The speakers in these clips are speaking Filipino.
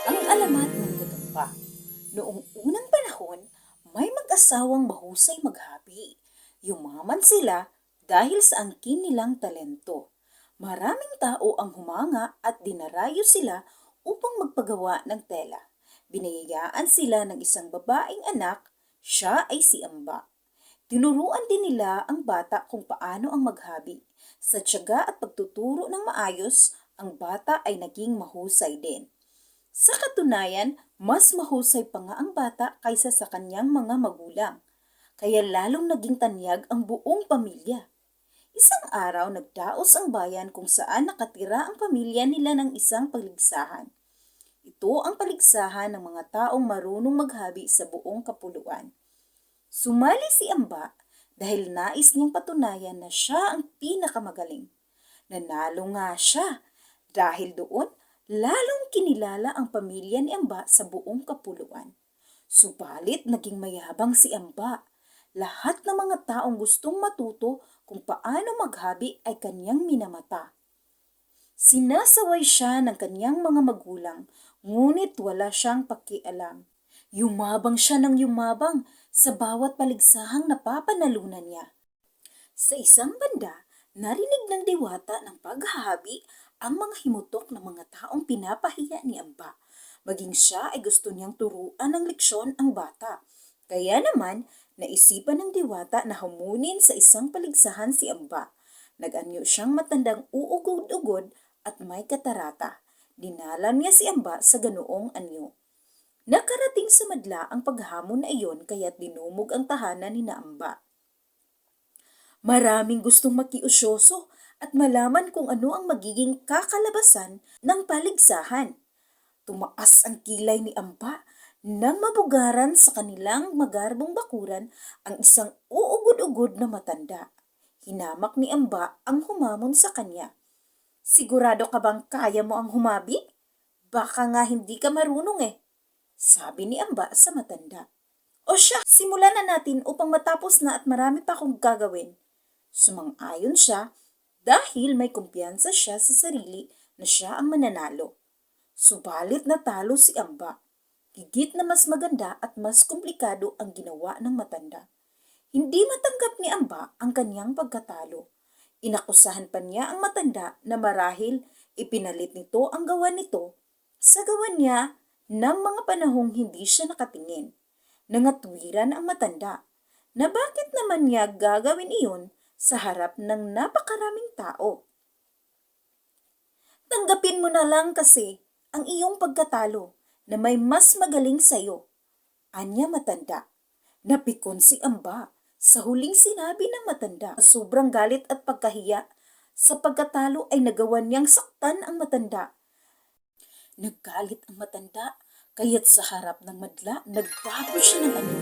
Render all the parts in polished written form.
Ang alamat ng gagamba. Noong unang panahon, may mag-asawang mahusay maghabi. Yumaman sila dahil sa angkin nilang talento. Maraming tao ang humanga at dinarayo sila upang magpagawa ng tela. Binayayaan sila ng isang babaeng anak, siya ay si Amba. Tinuruan din nila ang bata kung paano ang maghabi. Sa tiyaga at pagtuturo ng maayos, ang bata ay naging mahusay din. Sa katunayan, mas mahusay pa nga ang bata kaysa sa kanyang mga magulang. Kaya lalong naging tanyag ang buong pamilya. Isang araw nagdaos ang bayan kung saan nakatira ang pamilya nila ng isang paligsahan. Ito ang paligsahan ng mga taong marunong maghabi sa buong kapuluan. Sumali si Amba dahil nais niyang patunayan na siya ang pinakamagaling. Nanalo nga siya dahil doon lalong kinilala ang pamilya ni Amba sa buong kapuluan. Subalit naging mayabang si Amba. Lahat ng mga taong gustong matuto kung paano maghabi ay kanyang minamata. Sinasaway siya ng kanyang mga magulang, ngunit wala siyang pakialam. Yumabang siya ng yumabang sa bawat paligsahang napapanalunan niya. Sa isang banda, narinig ng diwata ng paghahabi ang mga himutok ng mga taong pinapahiya ni Amba. Maging siya ay gusto niyang turuan ng leksyon ang bata. Kaya naman, naisipan ng diwata na hamunin sa isang paligsahan si Amba. Nag-anyo siyang matandang uugod-ugod at may katarata. Dinalan niya si Amba sa ganoong anyo. Nakarating sa madla ang paghamon na iyon kaya't dinumog ang tahanan ni Amba. Maraming gustong makiusyoso at malaman kung ano ang magiging kakalabasan ng paligsahan. Tumaas ang kilay ni Amba nang mabugaran sa kanilang magarbong bakuran ang isang uugod-ugod na matanda. Hinamak ni Amba ang humamon sa kanya. Sigurado ka bang kaya mo ang humabi? Baka nga hindi ka marunong sabi ni Amba sa matanda. O siya, simulan na natin upang matapos na at marami pa akong gagawin. Sumang-ayon siya dahil may kumpiyansa siya sa sarili na siya ang mananalo. Subalit natalo si Amba. Higit na mas maganda at mas komplikado ang ginawa ng matanda. Hindi matanggap ni Amba ang kanyang pagkatalo. Inakusahan pa niya ang matanda na marahil ipinalit nito ang gawa nito sa gawa niya ng mga panahong hindi siya nakatingin. Nangatwiran ang matanda na bakit naman niya gagawin iyon sa harap ng napakaraming tao. Tanggapin mo na lang kasi ang iyong pagkatalo na may mas magaling sa iyo. Anya matanda. Napikon si Amba sa huling sinabi ng matanda. Sobrang galit at pagkahiya sa pagkatalo ay nagawa niyang saktan ang matanda. Naggalit ang matanda kaya't sa harap ng madla nagbago siya ng ano.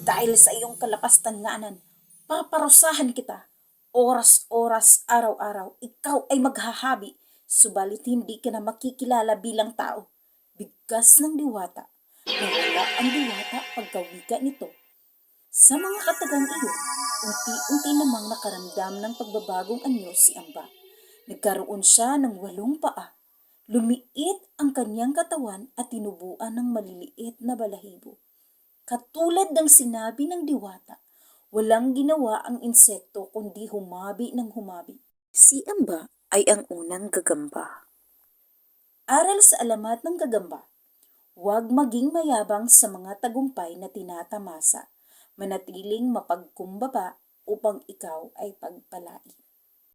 Dahil sa iyong kalapastanganan, paparusahan kita. Oras-oras, araw-araw, ikaw ay maghahabi, subalit hindi ka na makikilala bilang tao. Bigkas ng diwata. Nawala ang diwata pagkawika nito. Sa mga katagang iyon, unti-unti namang nakaramdam ng pagbabagong anyo si Amba. Nagkaroon siya ng 8 paa. Lumiit ang kanyang katawan at tinubuan ng maliliit na balahibo. Katulad ng sinabi ng diwata, walang ginawa ang insekto kundi humabi ng humabi. Si Amba ay ang unang gagamba. Aral sa alamat ng gagamba. Huwag maging mayabang sa mga tagumpay na tinatamasa. Manatiling mapagkumbaba upang ikaw ay pagpalain.